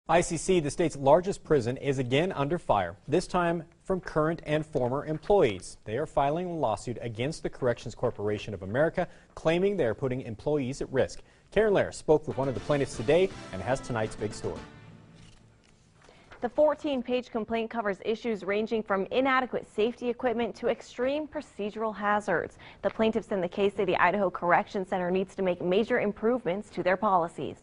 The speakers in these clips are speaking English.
ICC, the state's largest prison, is again under fire, this time from current and former employees. They are filing a lawsuit against the Corrections Corporation of America, claiming they are putting employees at risk. Karen Lair spoke with one of the plaintiffs today and has tonight's big story. The 14-page complaint covers issues ranging from inadequate safety equipment to extreme procedural hazards. The plaintiffs in the case say the Idaho Correction Center needs to make major improvements to their policies.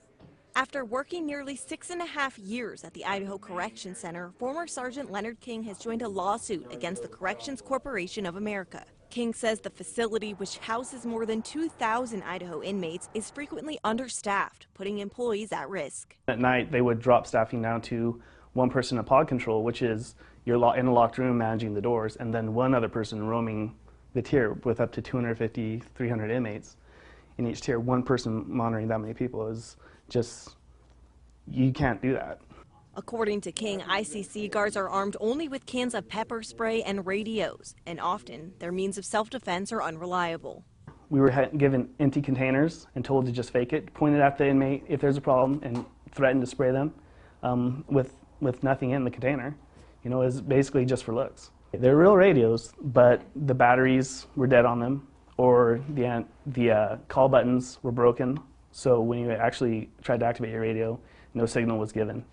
After working nearly 6.5 years at the Idaho Correction Center, former Sergeant Leonard King has joined a lawsuit against the Corrections Corporation of America. King says the facility, which houses more than 2,000 Idaho inmates, is frequently understaffed, putting employees at risk. At night, they would drop staffing down to one person in pod control, which is you're in a locked room managing the doors, and then one other person roaming the tier with up to 250, 300 inmates in each tier. One person monitoring that many people is just, you can't do that. According to King, ICC guards are armed only with cans of pepper spray and radios, and often their means of self-defense are unreliable. We were given empty containers and told to just fake it, point it at the inmate if there's a problem, and threaten to spray them with nothing in the container. You know, it's basically just for looks. They're real radios, but the batteries were dead on them, or the call buttons were broken. So when you actually tried to activate your radio, no signal was given.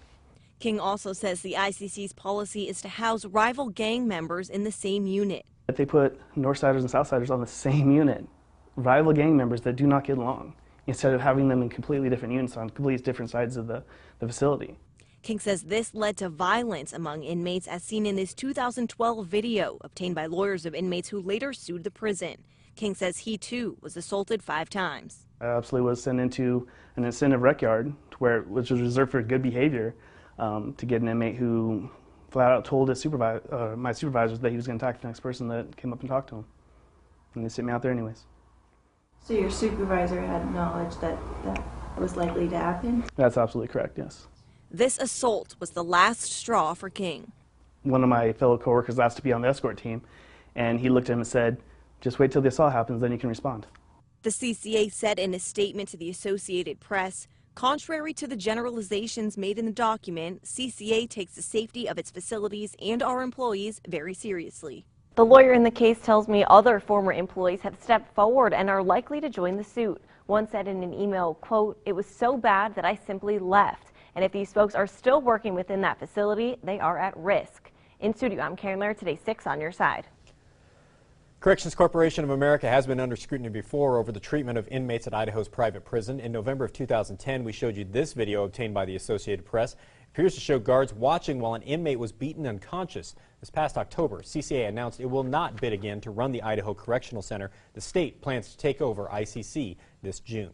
King also says the ICC's policy is to house rival gang members in the same unit. But they put Northsiders and Southsiders on the same unit, rival gang members that do not get along, instead of having them in completely different units on completely different sides of the facility. King says this led to violence among inmates, as seen in this 2012 video obtained by lawyers of inmates who later sued the prison. King says he too was assaulted 5 times. I absolutely was sent into an incentive rec yard, which was reserved for good behavior, to get an inmate who flat out told his my supervisors that he was going to attack the next person that came up and talked to him. And they sent me out there anyways. So your supervisor had knowledge that that was likely to happen? That's absolutely correct, yes. This assault was the last straw for King. One of my fellow coworkers asked to be on the escort team, and he looked at him and said, "Just wait till the assault happens, then you can respond." The CCA said in a statement to the Associated Press, contrary to the generalizations made in the document, CCA takes the safety of its facilities and our employees very seriously. The lawyer in the case tells me other former employees have stepped forward and are likely to join the suit. One said in an email, quote, "It was so bad that I simply left. And if these folks are still working within that facility, they are at risk." In studio, I'm Karen Lair, Today 6 on your side. Corrections Corporation of America has been under scrutiny before over the treatment of inmates at Idaho's private prison. In November of 2010, we showed you this video obtained by the Associated Press. It appears to show guards watching while an inmate was beaten unconscious. This past October, CCA announced it will not bid again to run the Idaho Correctional Center. The state plans to take over ICC this June.